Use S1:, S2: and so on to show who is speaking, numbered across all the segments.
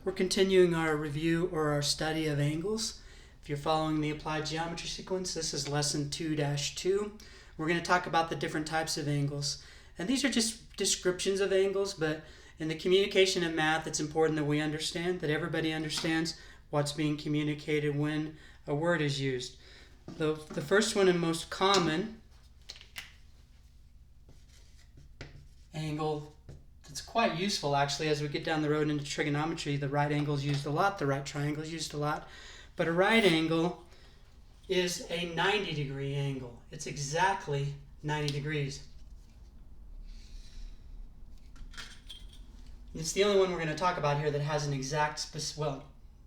S1: We're continuing our review or our study of angles. If you're following the applied geometry sequence, this is lesson 2-2. We're going to talk about the different types of angles. And these are just descriptions of angles, but in the communication of math, it's important that we understand, that everybody understands what's being communicated when a word is used. The first one and most common angle that's quite useful actually as we get down the road into trigonometry. The right angle is used a lot, the right triangle is used a lot, but a right angle is a 90-degree angle. It's exactly 90 degrees. It's the only one we're going to talk about here that has an exact, well,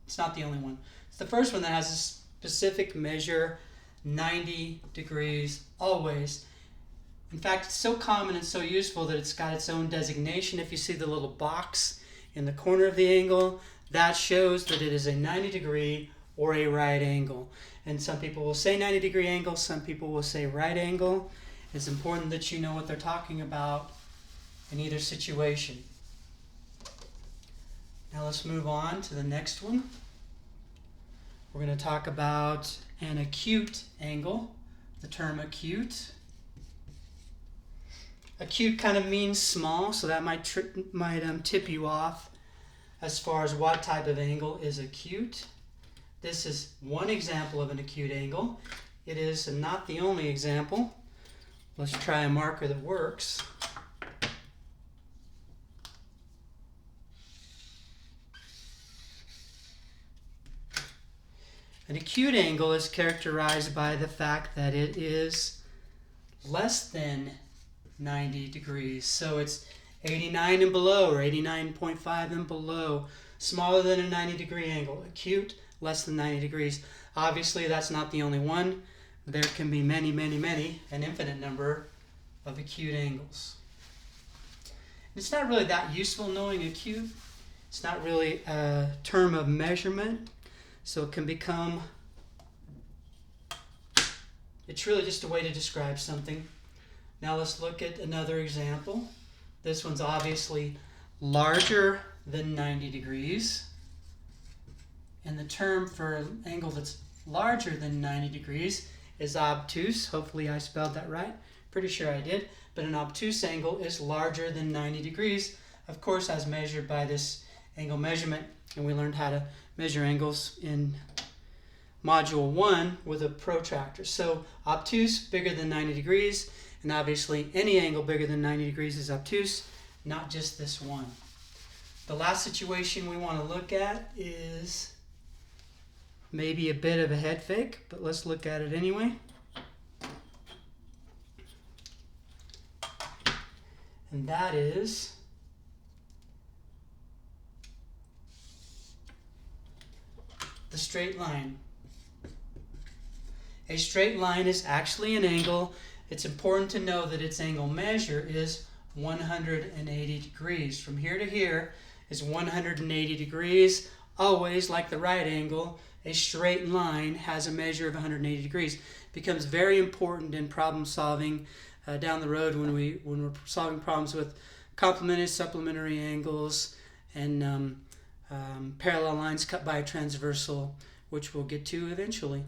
S1: it's not the only one. It's the first one that has a specific measure, 90 degrees, always. In fact, it's so common and so useful that it's got its own designation. If you see the little box in the corner of the angle, that shows that it is a 90 degree or a right angle. And some people will say 90 degree angle, some people will say right angle. It's important that you know what they're talking about in either situation. Now let's move on to the next one. We're going to talk about an acute angle, the term acute. Acute kind of means small, so that might tip you off as far as what type of angle is acute. This is one example of an acute angle. It is not the only example. Let's try a marker that works. An acute angle is characterized by the fact that it is less than 90 degrees. So it's 89 and below, or 89.5 and below, smaller than a 90 degree angle. Acute, less than 90 degrees. Obviously, that's not the only one. There can be many, an infinite number of acute angles. It's not really that useful knowing acute. It's not really a term of measurement. So it can become, it's really just a way to describe something. Now let's look at another example. This one's obviously larger than 90 degrees. And the term for an angle that's larger than 90 degrees is obtuse. Hopefully I spelled that right. Pretty sure I did. But an obtuse angle is larger than 90 degrees, of course, as measured by this angle measurement. And we learned how to measure angles in Module 1 with a protractor. So obtuse, bigger than 90 degrees. And obviously, any angle bigger than 90 degrees is obtuse, not just this one. The last situation we want to look at is maybe a bit of a head fake, but let's look at it anyway. And that is the straight line. A straight line is actually an angle. It's important to know that its angle measure is 180 degrees. From here to here is 180 degrees. Always, like the right angle, a straight line has a measure of 180 degrees. It becomes very important in problem solving down the road when we're solving problems with complementary, supplementary angles, and parallel lines cut by a transversal, which we'll get to eventually.